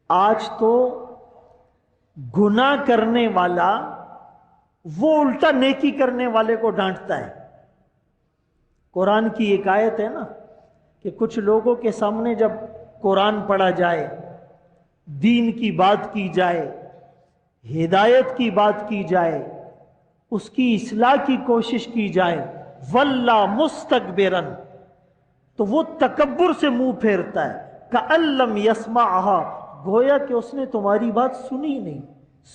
آج تو گناہ کرنے والا وہ الٹا نیکی کرنے والے کو ڈانٹتا ہے۔ قرآن کی ایک آیت ہے نا کہ کچھ لوگوں کے سامنے جب قرآن پڑھا جائے، دین کی بات کی جائے، ہدایت کی بات کی جائے، اس کی اصلاح کی کوشش کی جائے، واللہ مستکبرن، تو وہ تکبر سے منہ پھیرتا ہے، کأن لم یسمعھا، گویا کہ اس نے تمہاری بات سنی نہیں،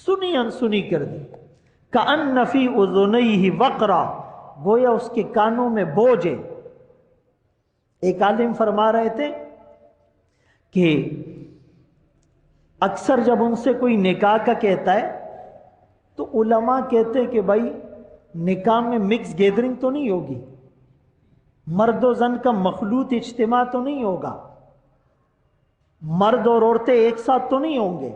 سنی انسنی کر دی، کأن فی اذنیہ وقرا، گویا اس کے کانوں میں بوجھ ہے۔ ایک عالم فرما رہے تھے کہ اکثر جب ان سے کوئی نکاح کا کہتا ہے تو علماء کہتے کہ بھائی نکاح میں مکس گیدرنگ تو نہیں ہوگی، مرد و زن کا مخلوط اجتماع تو نہیں ہوگا، مرد اور عورتیں ایک ساتھ تو نہیں ہوں گے۔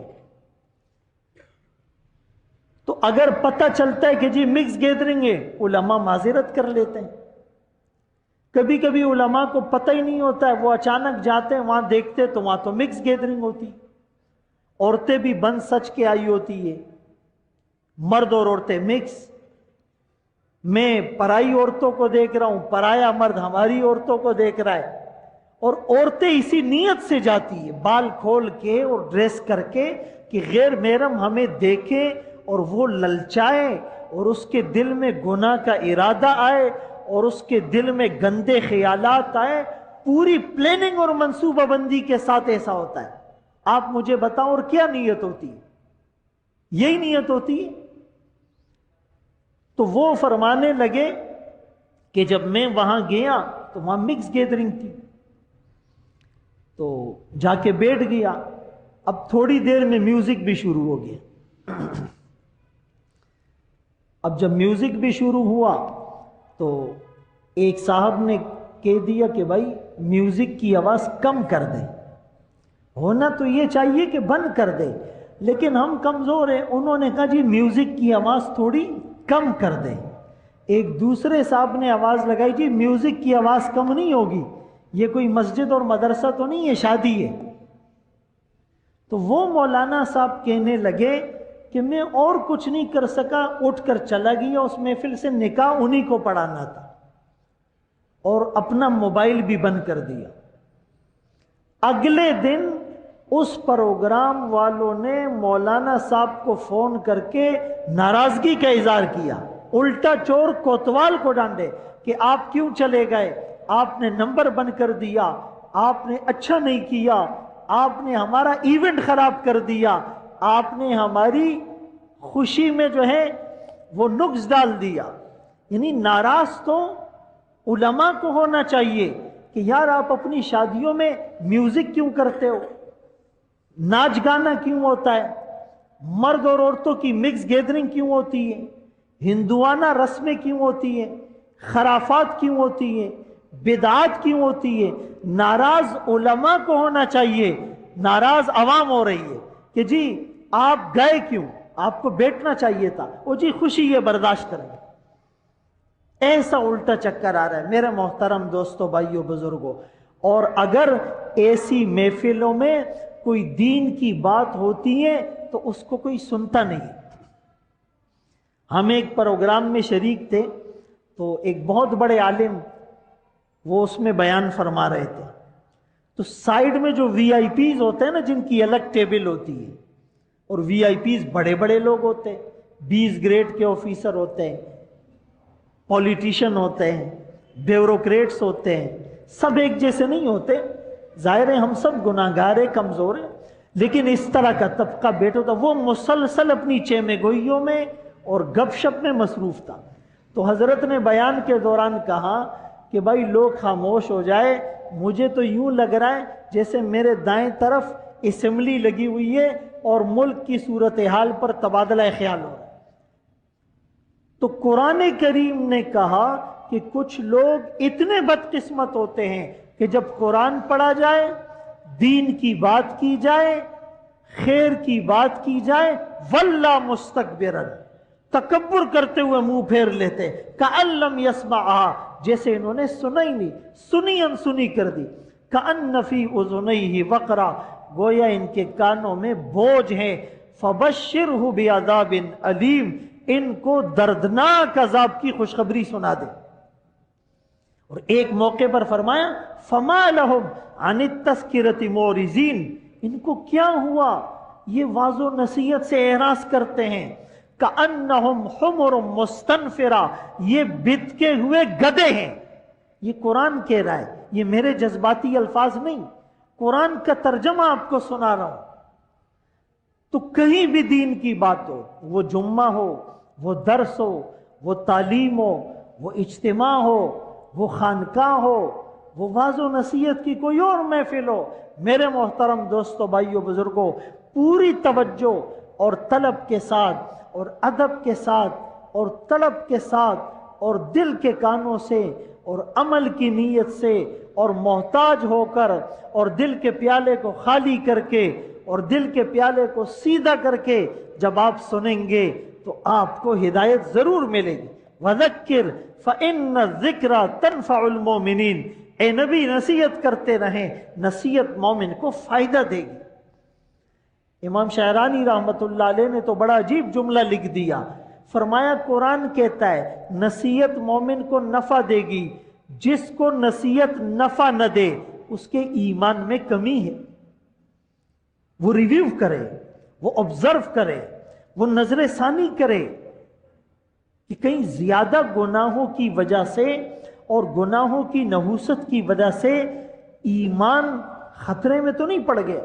تو اگر پتہ چلتا ہے کہ جی مکس گیدرنگ ہے، علماء معذرت کر لیتے ہیں۔ کبھی کبھی علماء کو پتہ ہی نہیں ہوتا ہے، وہ اچانک جاتے ہیں وہاں دیکھتے تو وہاں تو مکس گیدرنگ ہوتی، عورتیں بھی بن سچ کے آئی ہوتی ہے، مرد اور عورتیں مکس۔ میں پرائی عورتوں کو دیکھ رہا ہوں، پرایا مرد ہماری عورتوں کو دیکھ رہا ہے، اور عورتیں اسی نیت سے جاتی ہے، بال کھول کے اور ڈریس کر کے کہ غیر محرم ہمیں دیکھے اور وہ للچائے اور اس کے دل میں گناہ کا ارادہ آئے اور اس کے دل میں گندے خیالات آئے۔ پوری پلاننگ اور منصوبہ بندی کے ساتھ ایسا ہوتا ہے۔ آپ مجھے بتاؤ اور کیا نیت ہوتی ہے؟ یہی نیت ہوتی ہے۔ تو وہ فرمانے لگے کہ جب میں وہاں گیا تو وہاں مکس گیدرنگ تھی، تو جا کے بیٹھ گیا۔ اب تھوڑی دیر میں میوزک بھی شروع ہو گیا۔ اب جب میوزک بھی شروع ہوا تو ایک صاحب نے کہہ دیا کہ بھائی میوزک کی آواز کم کر دیں، ہونا تو یہ چاہیے کہ بند کر دے، لیکن ہم کمزور ہیں۔ انہوں نے کہا جی میوزک کی آواز تھوڑی کم کر دیں۔ ایک دوسرے صاحب نے آواز لگائی جی میوزک کی آواز کم نہیں ہوگی، یہ کوئی مسجد اور مدرسہ تو نہیں ہے، شادی ہے۔ تو وہ مولانا صاحب کہنے لگے کہ میں اور کچھ نہیں کر سکا، اٹھ کر چلا گیا اس محفل سے، نکاح انہی کو پڑھانا تھا، اور اپنا موبائل بھی بند کر دیا۔ اگلے دن اس پروگرام والوں نے مولانا صاحب کو فون کر کے ناراضگی کا اظہار کیا، الٹا چور کوتوال کو ڈانٹے کہ آپ کیوں چلے گئے، آپ نے نمبر بند کر دیا، آپ نے اچھا نہیں کیا، آپ نے ہمارا ایونٹ خراب کر دیا، آپ نے ہماری خوشی میں جو ہے وہ نقص ڈال دیا۔ یعنی ناراض تو علماء کو ہونا چاہیے کہ یار آپ اپنی شادیوں میں میوزک کیوں کرتے ہو، ناچ گانا کیوں ہوتا ہے، مرد اور عورتوں کی مکس گیدرنگ کیوں ہوتی ہے، ہندوانہ رسمیں کیوں ہوتی ہیں، خرافات کیوں ہوتی ہیں، بدعات کیوں ہوتی ہے۔ ناراض علماء کو ہونا چاہیے، ناراض عوام ہو رہی ہے کہ جی آپ گئے کیوں، آپ کو بیٹھنا چاہیے تھا، وہ جی خوشی یہ برداشت کریں۔ ایسا الٹا چکر آ رہا ہے میرے محترم دوستوں، بھائیوں، بزرگوں۔ اور اگر ایسی محفلوں میں کوئی دین کی بات ہوتی ہے تو اس کو کوئی سنتا نہیں۔ ہم ایک پروگرام میں شریک تھے تو ایک بہت بڑے عالم وہ اس میں بیان فرما رہے تھے، تو سائیڈ میں جو وی آئی پیز ہوتے ہیں نا، جن کی الگ ٹیبل ہوتی ہے، اور وی آئی پیز بڑے بڑے لوگ ہوتے ہیں، 20 گریڈ کے آفیسر ہوتے ہیں، پولیٹیشین ہوتے ہیں، بیوروکریٹس ہوتے ہیں، سب ایک جیسے نہیں ہوتے۔ ظاہر ہے ہم سب گناہگار ہیں، کمزور ہیں، لیکن اس طرح کا طبقہ بیٹھا تھا، وہ مسلسل اپنی چیمے گوئیوں میں اور گپ شپ میں مصروف تھا۔ تو حضرت نے بیان کے دوران کہا کہ بھائی لوگ خاموش ہو جائے، مجھے تو یوں لگ رہا ہے جیسے میرے دائیں طرف اسمبلی لگی ہوئی ہے اور ملک کی صورتحال پر تبادلہ خیال ہو رہا ہے۔ تو قرآن کریم نے کہا کہ کچھ لوگ اتنے بدقسمت ہوتے ہیں کہ جب قرآن پڑھا جائے، دین کی بات کی جائے، خیر کی بات کی جائے، واللہ مستکبرن، تکبر کرتے ہوئے منہ پھیر لیتے، کأن لم یسمعھا، جیسے انہوں نے سنا ہی نہیں، سنی انسنی کر دی، کأن فی اذنیہ وقرا، گویا ان کے کانوں میں بوجھ ہے. فبشرہ بعذاب علیم، ان کو دردناک عذاب کی خوشخبری سنا دے. اور ایک موقع پر فرمایا فما لہم عن التذکرۃ معرضین، ان کو کیا ہوا، یہ واعظ و نصیحت سے اعراض کرتے ہیں. کأنہم حمر مستنفرہ، یہ بتکے ہوئے گدھے ہیں. یہ قرآن کہہ رہا ہے، یہ میرے جذباتی الفاظ نہیں، قرآن کا ترجمہ آپ کو سنا رہا ہوں. تو کہیں بھی دین کی بات ہو، وہ جمعہ ہو، وہ درس ہو، وہ تعلیم ہو، وہ اجتماع ہو، وہ خانقاہ ہو، وہ واعظ و نصیحت کی کوئی اور محفل ہو، میرے محترم دوستو، بھائیو، بزرگوں، پوری توجہ اور طلب کے ساتھ اور ادب کے ساتھ اور طلب کے ساتھ اور دل کے کانوں سے اور عمل کی نیت سے اور محتاج ہو کر اور دل کے پیالے کو خالی کر کے اور دل کے پیالے کو سیدھا کر کے جب آپ سنیں گے تو آپ کو ہدایت ضرور ملے گی. وَذَكِّرْ فَإِنَّ الذِّكْرَ تَنْفَعُ الْمُؤْمِنِينَ، اے نبی نصیحت کرتے رہیں، نصیحت مومن کو فائدہ دے گی. امام شاعرانی رحمت اللہ علیہ نے تو بڑا عجیب جملہ لکھ دیا، فرمایا قرآن کہتا ہے نصیحت مومن کو نفع دے گی، جس کو نصیحت نفع نہ دے اس کے ایمان میں کمی ہے. وہ ریویو کرے، وہ آبزرو کرے، وہ نظر ثانی کرے کہ کہیں زیادہ گناہوں کی وجہ سے اور گناہوں کی نحوست کی وجہ سے ایمان خطرے میں تو نہیں پڑ گیا.